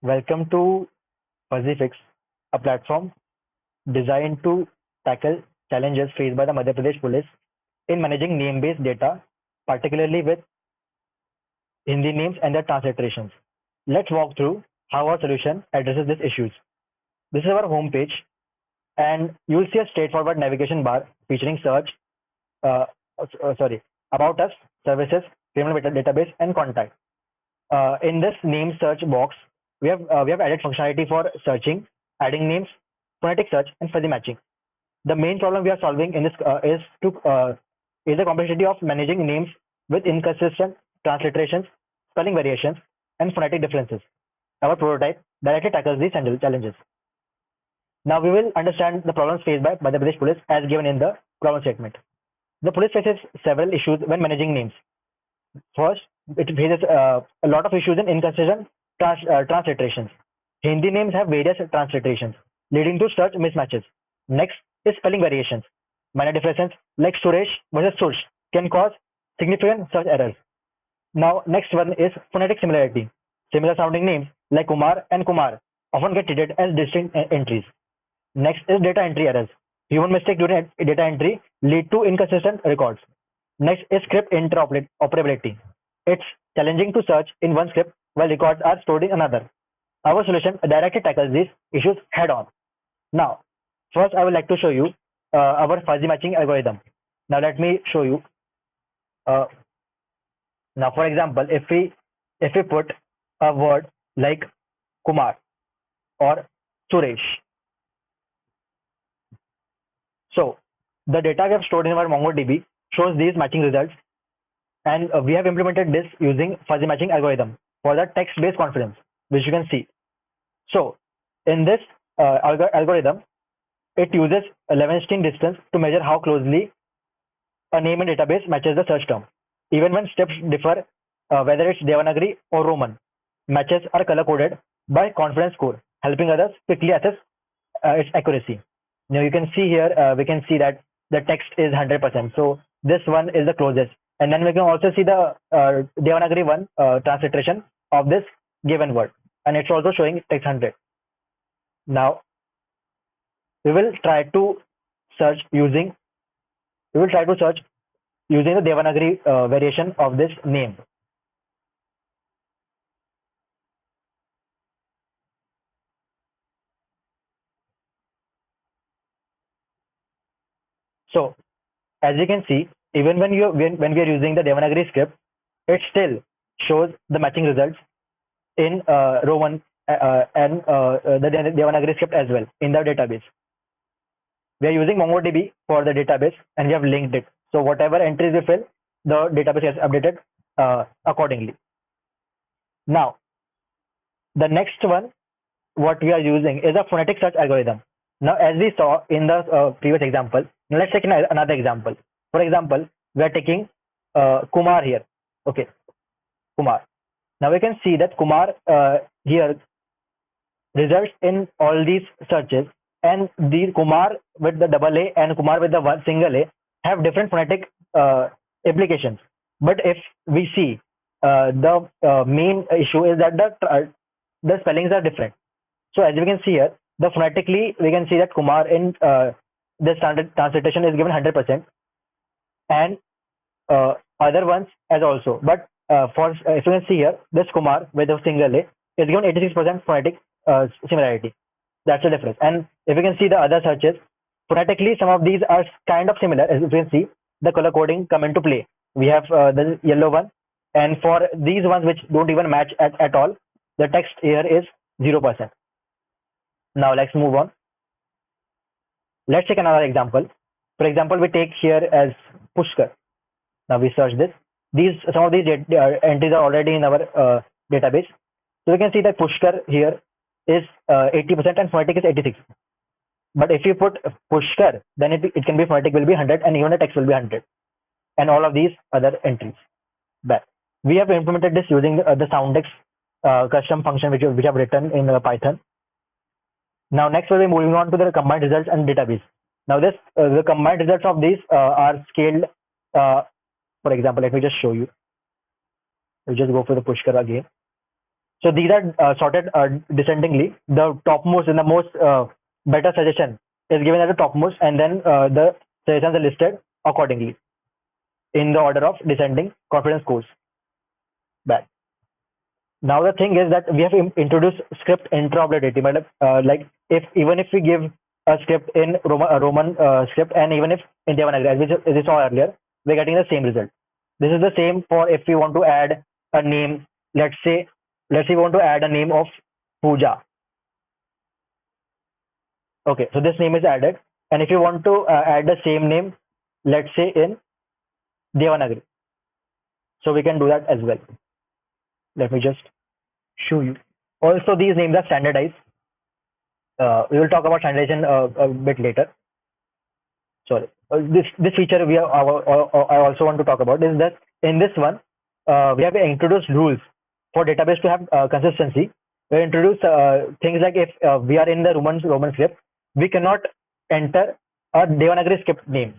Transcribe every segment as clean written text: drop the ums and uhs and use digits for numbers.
Welcome to FuzzyFix, a platform designed to tackle challenges faced by the Madhya Pradesh police in managing name-based data, particularly with Hindi names and their transliterations. Let's walk through how our solution addresses these issues. This is our home page, and you'll see a straightforward navigation bar featuring search, uh, about us, services, criminal database, and contact. In this name search box, we have added functionality for searching, adding names, phonetic search, and fuzzy matching. The main problem we are solving in this is the complexity of managing names with inconsistent transliterations, spelling variations, and phonetic differences. Our prototype directly tackles these challenges. Now we will understand the problems faced by Madhya Pradesh police as given in the problem statement. The police faces several issues when managing names. First, it faces a lot of issues in inconsistent transliterations. Hindi names have various transliterations, leading to search mismatches. Next is spelling variations. Minor differences like Suresh versus Sursh can cause significant search errors. Now, next one is phonetic similarity. Similar sounding names like Kumar and Kumar often get treated as distinct entries. Next is data entry errors. Human mistakes during data entry lead to inconsistent records. Next is script interoperability. It's challenging to search in one script while records are stored in another. Our solution directly tackles these issues head on. Now, first I would like to show you our fuzzy matching algorithm. Now let me show you. Uh, Now, for example, if we put a word like Kumar or Suresh, so the data we have stored in our MongoDB shows these matching results, and we have implemented this using fuzzy matching algorithm for the text-based confidence, which you can see. So in this algorithm, it uses a Levenshtein distance to measure how closely a name in database matches the search term. Even when steps differ, whether it's Devanagari or Roman, matches are color coded by confidence score, helping others quickly assess its accuracy. Now you can see here, we can see that the text is 100%. So this one is the closest. And then we can also see the Devanagari one transliteration of this given word. And it's also showing text 100. Now we will try to search using we will try to search using the Devanagari variation of this name. So as you can see, even when we are using the Devanagari script, it still shows the matching results in Roman and the Devanagari script as well in the database. We are using MongoDB for the database, and we have linked it. So whatever entries we fill, the database gets updated accordingly. Now, the next one, what we are using is a phonetic search algorithm. Now, as we saw in the previous example, now let's take another example. For example, we are taking Kumar here. Okay, Kumar. Now we can see that Kumar here results in all these searches, and the Kumar with the double A and Kumar with the one single A have different phonetic implications. But if we see the main issue is that the spellings are different. So as we can see here, the phonetically we can see that Kumar in the standard transliteration is given 100%, and other ones as also. But for if you can see here, this Kumar with a single A is given 86% phonetic similarity. That's the difference. And if you can see the other searches, phonetically some of these are kind of similar. As you can see, the color coding come into play. We have the yellow one, and for these ones which don't even match at all, the text here is 0%. Now let's move on. Let's take another example. For example, we take here as Pushkar. Now we search this. Some of these entries are already in our database. So we can see that Pushkar here is 80% and phonetic is 86. But if you put Pushkar, then it can be phonetic will be 100 and even the text will be 100. And all of these other entries. But we have implemented this using the soundex custom function which I've written in Python. Now next we'll be moving on to the combined results and database. Now the combined results of these are scaled. For example, let me just show you. We'll just go for the Pushkar again. So these are sorted descendingly. The topmost and the most better suggestion is given as the topmost, and then the suggestions are listed accordingly in the order of descending confidence scores. Back. Now the thing is that we have introduced script interoperability. Like if even if we give a script in Roman script, and even if in Devanagari, as we saw earlier, we're getting the same result. This is the same for if we want to add a name. Let's say we want to add a name of Pooja. Okay, so this name is added, and if you want to add the same name, let's say in Devanagari, so we can do that as well. Let me just show you. Also, these names are standardized. We will talk about standardization a bit later. Sorry, this feature I also want to talk about is that in this one we have introduced rules for database to have consistency. We introduce things like if we are in the Roman script, we cannot enter a Devanagari script name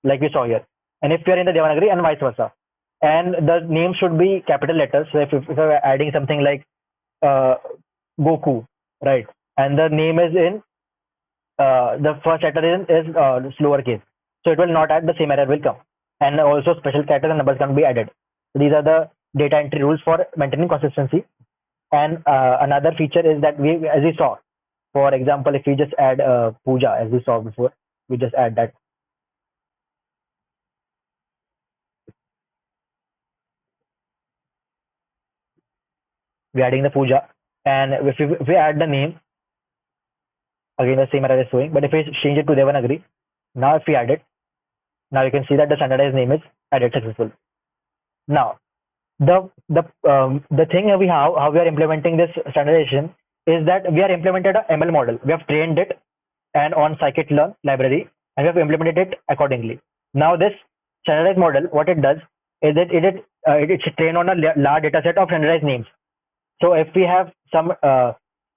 like we saw here, and if we are in the Devanagari and vice versa, and the name should be capital letters. So if we're adding something like Goku, right, and the name is in the first letter is lowercase, so it will not add, the same error will come, and also special characters and numbers can be added. So these are the data entry rules for maintaining consistency. And another feature is that as we saw, for example, if we just add Pooja, as we saw before, we just add that. We're adding the Pooja, and if we add the name, again the same error is showing. But if we change it to Devanagari, now if we add it, now you can see that the standardized name is added successful. Now the thing we have, how we are implementing this standardization, is that we are implemented a ML model. We have trained it and on scikit-learn library, and we have implemented it accordingly. Now this standardized model, what it does is that it's trained on a large data set of standardized names. So if we have some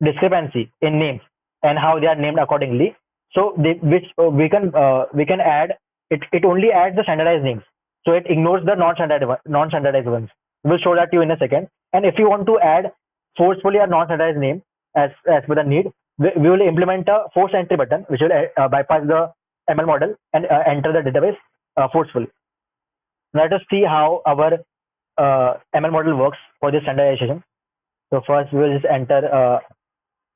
discrepancy in names and how they are named accordingly, so we can add it. It only adds the standardized names, so it ignores the non-standardized ones. We'll show that to you in a second. And if you want to add forcefully a non-standardized name as per the need, we will implement a force entry button, which will bypass the ML model and enter the database forcefully. Let us see how our ML model works for this standardization. So first we will just enter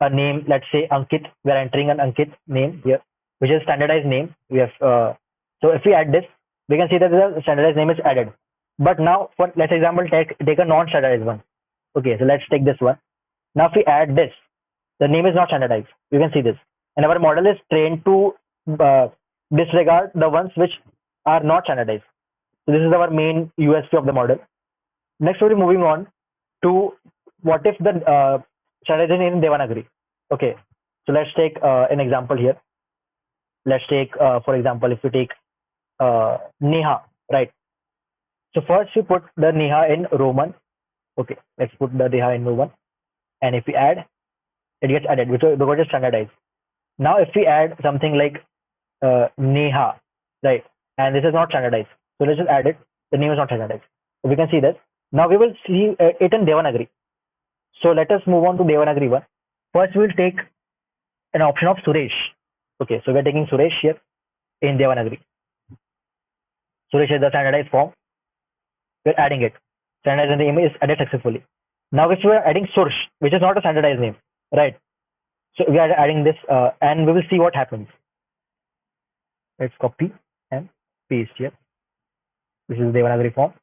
a name. Let's say Ankit. We are entering an Ankit name here, which is standardized name. We have so if we add this, we can see that the standardized name is added. But now, for let's example, take a non-standardized one. Okay, so let's take this one. Now if we add this, the name is not standardized. You can see this, and our model is trained to disregard the ones which are not standardized. So this is our main USP of the model. Next, we'll be moving on to what if the standardization is in Devanagari. Okay, so let's take an example here. Let's take, for example, if we take Neha, right? So first we put the Neha in Roman. Okay, let's put the Neha in Roman, and if we add, it gets added because it's standardized. Now if we add something like Neha, right, and this is not standardized, so let's just add it. The name is not standardized. So we can see this. Now we will see it in Devanagari. So let us move on to Devanagari one. First we will take an option of Suresh. Okay, so we're taking Suresh here in Devanagari. Suresh is the standardized form. We're adding it. Standardized name is added successfully. Now if we are adding Sursh, which is not a standardized name, right? So we are adding this, and we will see what happens. Let's copy and paste here. This is the Devanagari form.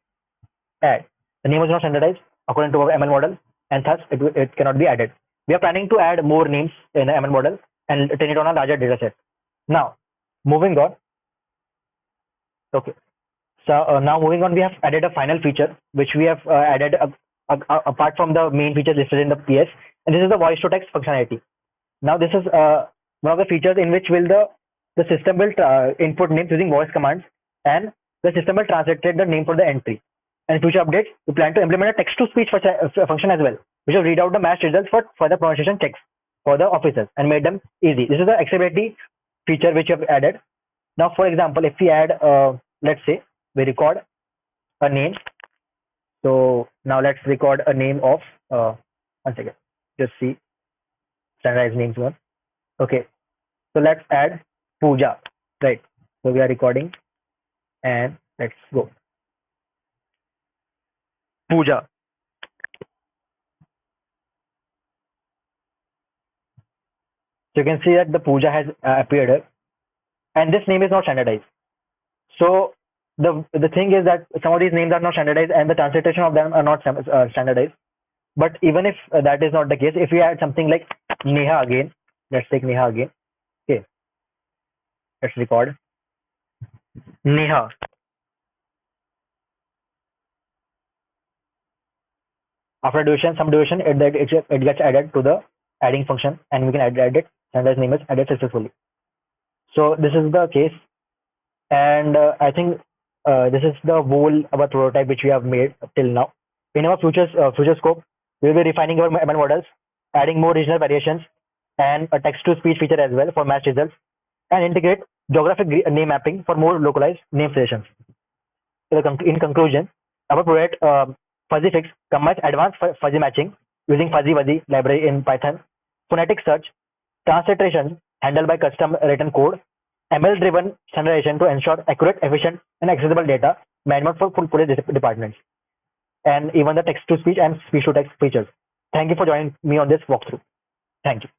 Add. The name is not standardized according to our ML model, and thus it cannot be added. We are planning to add more names in the ML model and train it on a larger data set. Now, moving on. Okay. So now moving on, we have added a final feature which we have added apart from the main features listed in the PS, and this is the voice to text functionality. Now this is one of the features in which the system will input names using voice commands, and the system will translate the name for the entry. And in future updates, we plan to implement a text-to-speech function as well, which will read out the match results for further pronunciation checks for the officers and made them easy. This is the accessibility feature which we have added. Now, for example, if we add, let's say, we record a name. So now let's record a name of One second. Just see standardized names one. Okay. So let's add Puja. Right. So we are recording and let's go. Puja. So you can see that the Puja has appeared here, and this name is not standardized. So the thing is that some of these names are not standardized, and the transliteration of them are not standardized. But even if that is not the case, if we add something like Neha again, let's take Neha again. Okay, let's record Neha. After some duration, it gets added to the adding function, and we can add it. Standardized name is added successfully. So this is the case, and I think this is the whole our prototype which we have made till now. In our future scope, we will be refining our ML models, adding more regional variations, and a text-to-speech feature as well for match results, and integrate geographic name mapping for more localized name suggestions. In conclusion, our project Fuzzy Fix combines advanced fuzzy matching using Fuzzy Wuzzy library in Python, phonetic search, transliteration handled by custom written code, ML-driven standardization to ensure accurate, efficient, and accessible data management for full police departments, and even the text-to-speech and speech-to-text features. Thank you for joining me on this walkthrough. Thank you.